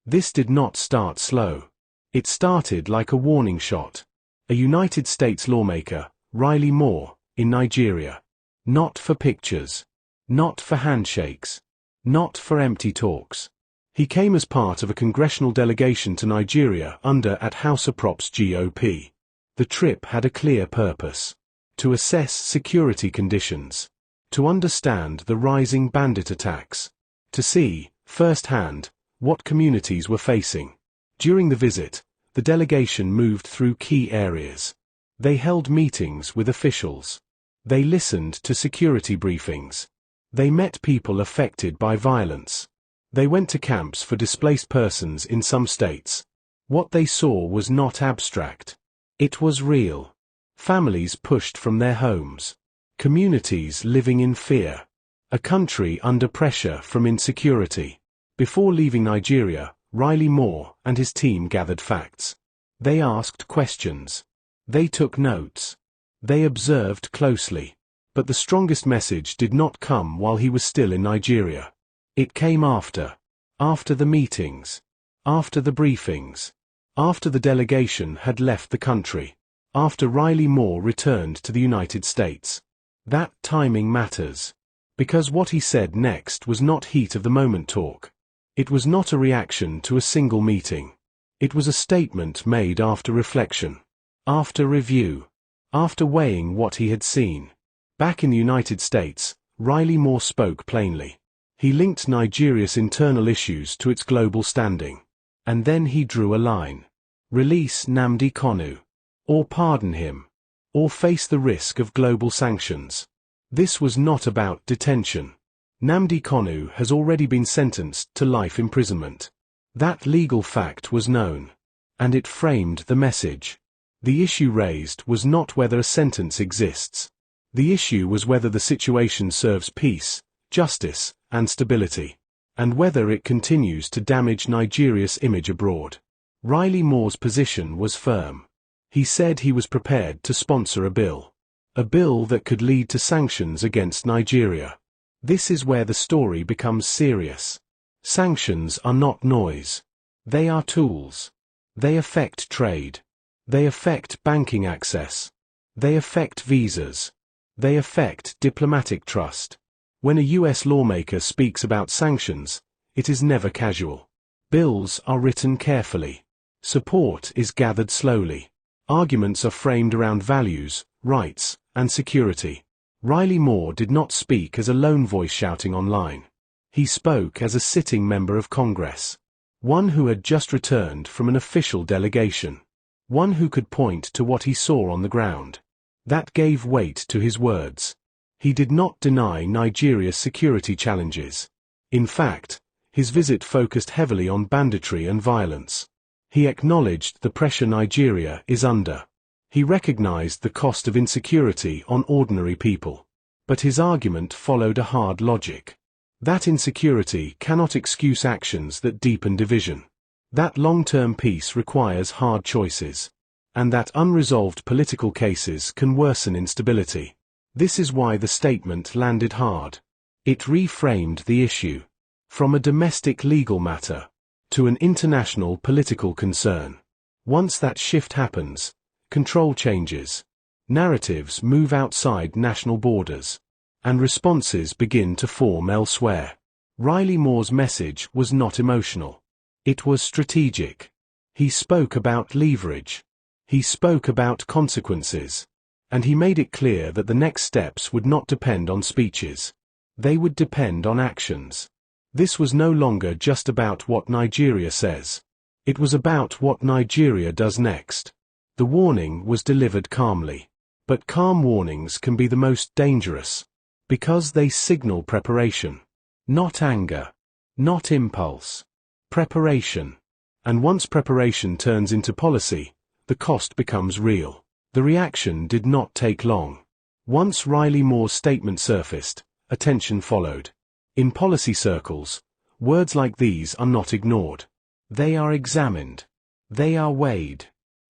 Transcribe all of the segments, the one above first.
This did not start slow. It started like a warning shot. A United States lawmaker, Riley Moore, in Nigeria. Not for pictures. Not for handshakes. Not for empty talks. He came as part of a congressional delegation to Nigeria at House Appropriations GOP. The trip had a clear purpose: to assess security conditions, to understand the rising bandit attacks, to see, firsthand, what communities were facing. During the visit, the delegation moved through key areas. They held meetings with officials. They listened to security briefings. They met people affected by violence. They went to camps for displaced persons in some states. What they saw was not abstract. It was real. Families pushed from their homes. Communities living in fear. A country under pressure from insecurity. Before leaving Nigeria, Riley Moore and his team gathered facts. They asked questions. They took notes. They observed closely. But the strongest message did not come while he was still in Nigeria. It came after. After the meetings. After the briefings. After the delegation had left the country. After Riley Moore returned to the United States. That timing matters. Because what he said next was not heat-of-the-moment talk. It was not a reaction to a single meeting. It was a statement made after reflection. After review. After weighing what he had seen. Back in the United States, Riley Moore spoke plainly. He linked Nigeria's internal issues to its global standing. And then he drew a line. Release Nnamdi Kanu. Or pardon him. Or face the risk of global sanctions. This was not about detention. Nnamdi Kanu has already been sentenced to life imprisonment. That legal fact was known. And it framed the message. The issue raised was not whether a sentence exists. The issue was whether the situation serves peace, justice, and stability, and whether it continues to damage Nigeria's image abroad. Riley Moore's position was firm. He said he was prepared to sponsor a bill that could lead to sanctions against Nigeria. This is where the story becomes serious. Sanctions are not noise. They are tools. They affect trade. They affect banking access. They affect visas. They affect diplomatic trust. When a US lawmaker speaks about sanctions, it is never casual. Bills are written carefully. Support is gathered slowly. Arguments are framed around values, rights, and security. Riley Moore did not speak as a lone voice shouting online. He spoke as a sitting member of Congress. One who had just returned from an official delegation. One who could point to what he saw on the ground. That gave weight to his words. He did not deny Nigeria's security challenges. In fact, his visit focused heavily on banditry and violence. He acknowledged the pressure Nigeria is under. He recognized the cost of insecurity on ordinary people. But his argument followed a hard logic. That insecurity cannot excuse actions that deepen division. That long-term peace requires hard choices. And that unresolved political cases can worsen instability. This is why the statement landed hard. It reframed the issue. From a domestic legal matter to an international political concern. Once that shift happens, control changes. Narratives move outside national borders. And responses begin to form elsewhere. Riley Moore's message was not emotional. It was strategic. He spoke about leverage. He spoke about consequences. And he made it clear that the next steps would not depend on speeches. They would depend on actions. This was no longer just about what Nigeria says. It was about what Nigeria does next. The warning was delivered calmly. But calm warnings can be the most dangerous. Because they signal preparation. Not anger. Not impulse. Preparation. And once preparation turns into policy, the cost becomes real. The reaction did not take long. Once Riley Moore's statement surfaced, attention followed. In policy circles, words like these are not ignored. They are examined. They are weighed.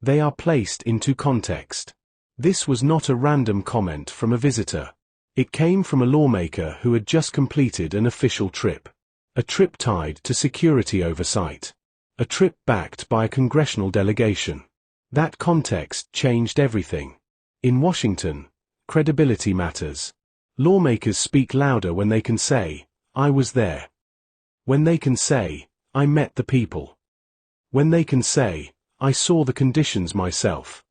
They are placed into context. This was not a random comment from a visitor. It came from a lawmaker who had just completed an official trip. A trip tied to security oversight. A trip backed by a congressional delegation. That context changed everything. In Washington, credibility matters. Lawmakers speak louder when they can say, "I was there." When they can say, "I met the people." When they can say, "I saw the conditions myself."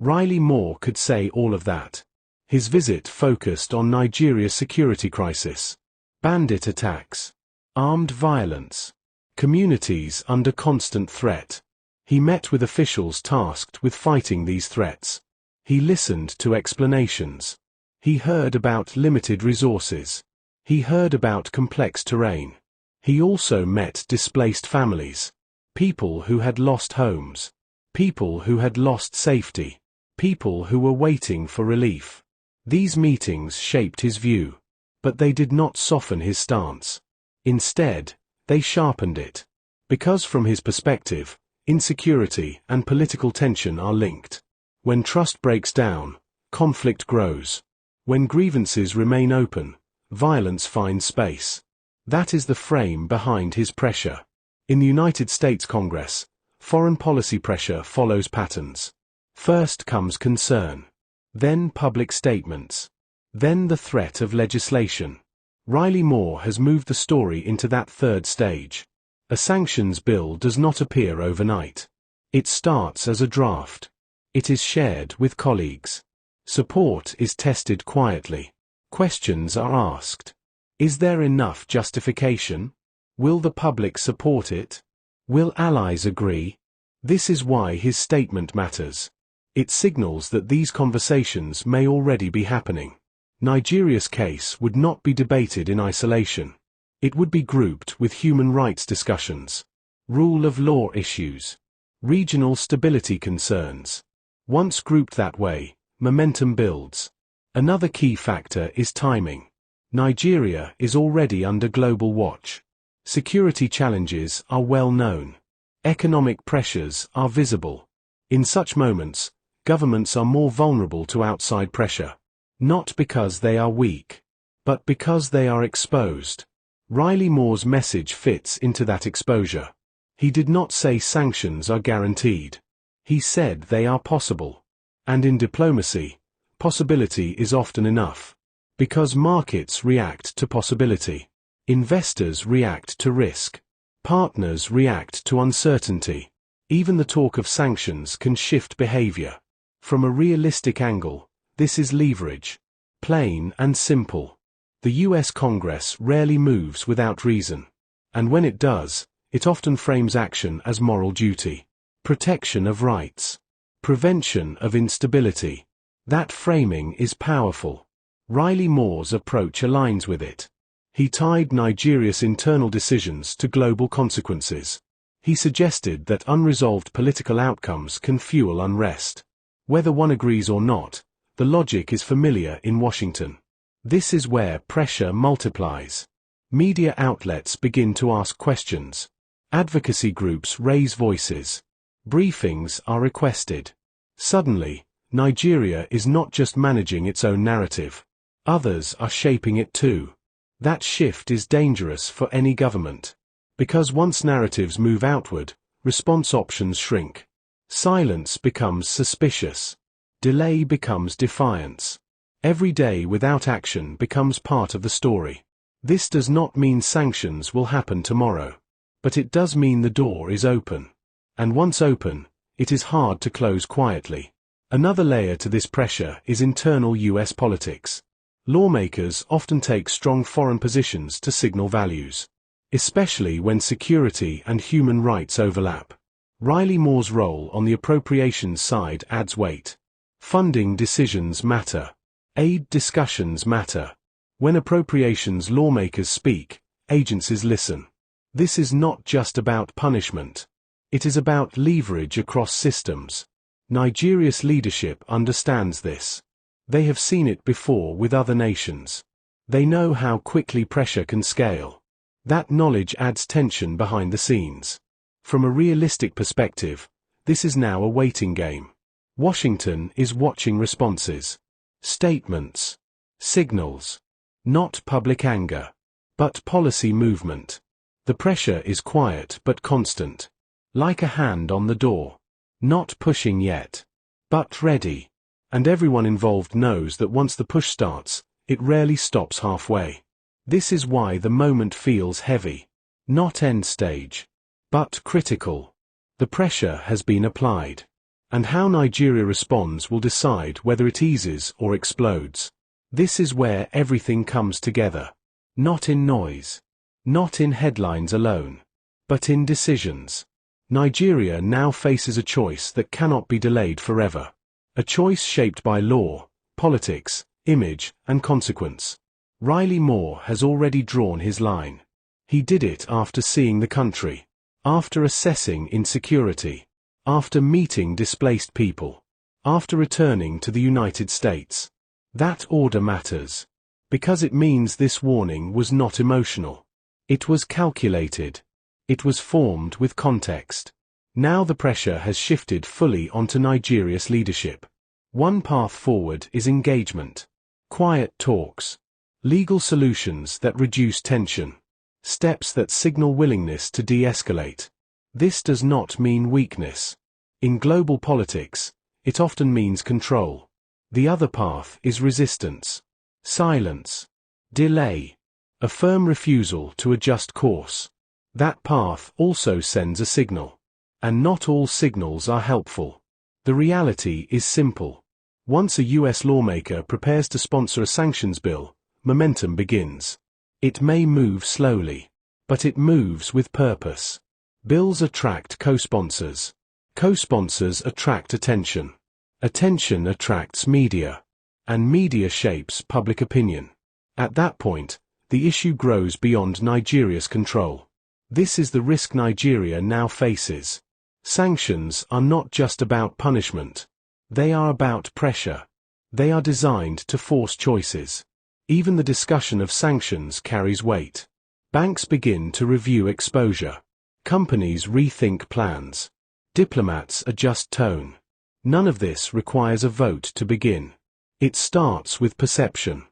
Riley Moore could say all of that. His visit focused on Nigeria's security crisis. Bandit attacks. Armed violence. Communities under constant threat. He met with officials tasked with fighting these threats. He listened to explanations. He heard about limited resources. He heard about complex terrain. He also met displaced families. People who had lost homes. People who had lost safety. People who were waiting for relief. These meetings shaped his view. But they did not soften his stance. Instead, they sharpened it. Because from his perspective, insecurity and political tension are linked. When trust breaks down, conflict grows. When grievances remain open, violence finds space. That is the frame behind his pressure. In the United States Congress, foreign policy pressure follows patterns. First comes concern. Then public statements. Then the threat of legislation. Riley Moore has moved the story into that third stage. A sanctions bill does not appear overnight. It starts as a draft. It is shared with colleagues. Support is tested quietly. Questions are asked. Is there enough justification? Will the public support it? Will allies agree? This is why his statement matters. It signals that these conversations may already be happening. Nigeria's case would not be debated in isolation. It would be grouped with human rights discussions, rule of law issues, regional stability concerns. Once grouped that way, momentum builds. Another key factor is timing. Nigeria is already under global watch. Security challenges are well known. Economic pressures are visible. In such moments, governments are more vulnerable to outside pressure. Not because they are weak, but because they are exposed. Riley Moore's message fits into that exposure. He did not say sanctions are guaranteed. He said they are possible. And in diplomacy, possibility is often enough. Because markets react to possibility. Investors react to risk. Partners react to uncertainty. Even the talk of sanctions can shift behavior. From a realistic angle, this is leverage. Plain and simple. The US Congress rarely moves without reason. And when it does, it often frames action as moral duty. Protection of rights. Prevention of instability. That framing is powerful. Riley Moore's approach aligns with it. He tied Nigeria's internal decisions to global consequences. He suggested that unresolved political outcomes can fuel unrest. Whether one agrees or not, the logic is familiar in Washington. This is where pressure multiplies. Media outlets begin to ask questions. Advocacy groups raise voices. Briefings are requested. Suddenly, Nigeria is not just managing its own narrative. Others are shaping it too. That shift is dangerous for any government. Because once narratives move outward, response options shrink. Silence becomes suspicious. Delay becomes defiance. Every day without action becomes part of the story. This does not mean sanctions will happen tomorrow. But it does mean the door is open. And once open, it is hard to close quietly. Another layer to this pressure is internal US politics. Lawmakers often take strong foreign positions to signal values. Especially when security and human rights overlap. Riley Moore's role on the appropriations side adds weight. Funding decisions matter. Aid discussions matter. When appropriations lawmakers speak, agencies listen. This is not just about punishment. It is about leverage across systems. Nigeria's leadership understands this. They have seen it before with other nations. They know how quickly pressure can scale. That knowledge adds tension behind the scenes. From a realistic perspective, this is now a waiting game. Washington is watching responses. Statements. Signals. Not public anger. But policy movement. The pressure is quiet but constant. Like a hand on the door. Not pushing yet. But ready. And everyone involved knows that once the push starts, it rarely stops halfway. This is why the moment feels heavy. Not end stage. But critical. The pressure has been applied. And how Nigeria responds will decide whether it eases or explodes. This is where everything comes together. Not in noise. Not in headlines alone. But in decisions. Nigeria now faces a choice that cannot be delayed forever. A choice shaped by law, politics, image, and consequence. Riley Moore has already drawn his line. He did it after seeing the country. After assessing insecurity. After meeting displaced people. After returning to the United States. That order matters. Because it means this warning was not emotional. It was calculated. It was formed with context. Now the pressure has shifted fully onto Nigeria's leadership. One path forward is engagement. Quiet talks. Legal solutions that reduce tension. Steps that signal willingness to de-escalate. This does not mean weakness. In global politics, it often means control. The other path is resistance. Silence. Delay. A firm refusal to adjust course. That path also sends a signal. And not all signals are helpful. The reality is simple. Once a US lawmaker prepares to sponsor a sanctions bill, momentum begins. It may move slowly. But it moves with purpose. Bills attract co-sponsors. Co-sponsors attract attention. Attention attracts media. And media shapes public opinion. At that point, the issue grows beyond Nigeria's control. This is the risk Nigeria now faces. Sanctions are not just about punishment. They are about pressure. They are designed to force choices. Even the discussion of sanctions carries weight. Banks begin to review exposure. Companies rethink plans. Diplomats adjust tone. None of this requires a vote to begin. It starts with perception.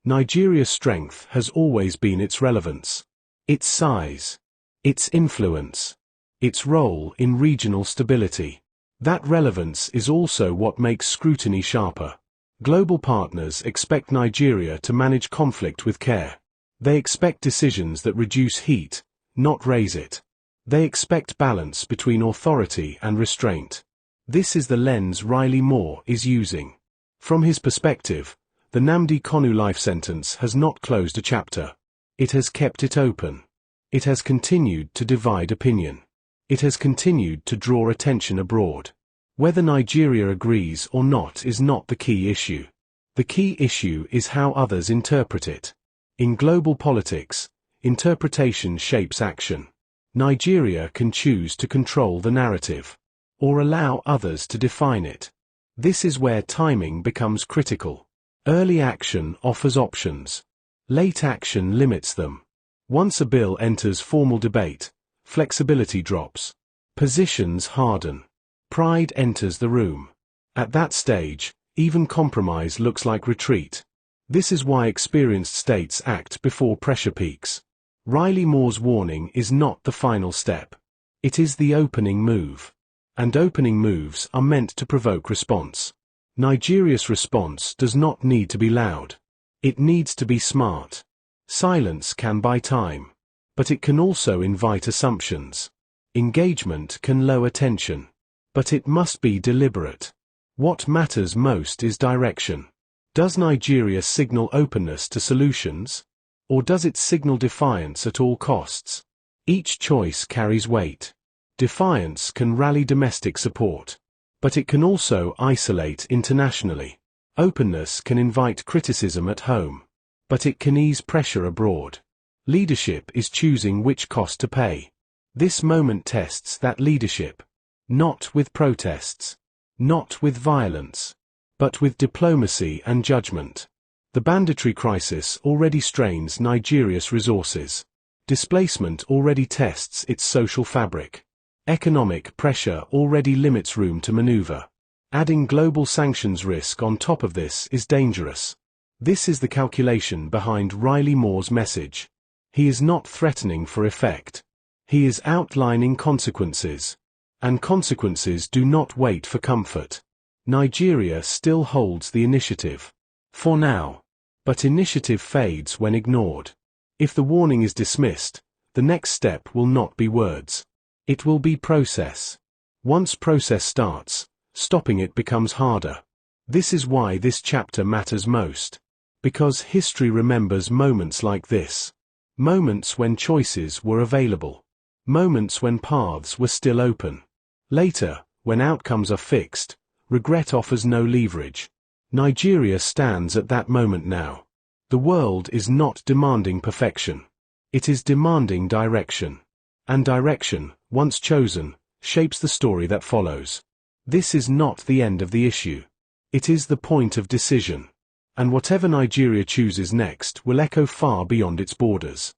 Nigeria's strength has always been its relevance. Its size. Its influence. Its role in regional stability. That relevance is also what makes scrutiny sharper. Global partners expect Nigeria to manage conflict with care. They expect decisions that reduce heat, not raise it. They expect balance between authority and restraint. This is the lens Riley Moore is using. From his perspective, the Nnamdi Kanu life sentence has not closed a chapter. It has kept it open. It has continued to divide opinion. It has continued to draw attention abroad. Whether Nigeria agrees or not is not the key issue. The key issue is how others interpret it. In global politics, interpretation shapes action. Nigeria can choose to control the narrative, or allow others to define it. This is where timing becomes critical. Early action offers options. Late action limits them. Once a bill enters formal debate, flexibility drops. Positions harden. Pride enters the room. At that stage, even compromise looks like retreat. This is why experienced states act before pressure peaks. Riley Moore's warning is not the final step. It is the opening move. And opening moves are meant to provoke response. Nigeria's response does not need to be loud. It needs to be smart. Silence can buy time. But it can also invite assumptions. Engagement can lower tension. But it must be deliberate. What matters most is direction. Does Nigeria signal openness to solutions? Or does it signal defiance at all costs? Each choice carries weight. Defiance can rally domestic support. But it can also isolate internationally. Openness can invite criticism at home. But it can ease pressure abroad. Leadership is choosing which cost to pay. This moment tests that leadership. Not with protests. Not with violence. But with diplomacy and judgment. The banditry crisis already strains Nigeria's resources. Displacement already tests its social fabric. Economic pressure already limits room to maneuver. Adding global sanctions risk on top of this is dangerous. This is the calculation behind Riley Moore's message. He is not threatening for effect. He is outlining consequences. And consequences do not wait for comfort. Nigeria still holds the initiative. For now. But initiative fades when ignored. If the warning is dismissed, the next step will not be words. It will be process. Once process starts, stopping it becomes harder. This is why this chapter matters most. Because history remembers moments like this. Moments when choices were available. Moments when paths were still open. Later, when outcomes are fixed, regret offers no leverage. Nigeria stands at that moment now. The world is not demanding perfection. It is demanding direction. And direction, once chosen, shapes the story that follows. This is not the end of the issue. It is the point of decision. And whatever Nigeria chooses next will echo far beyond its borders.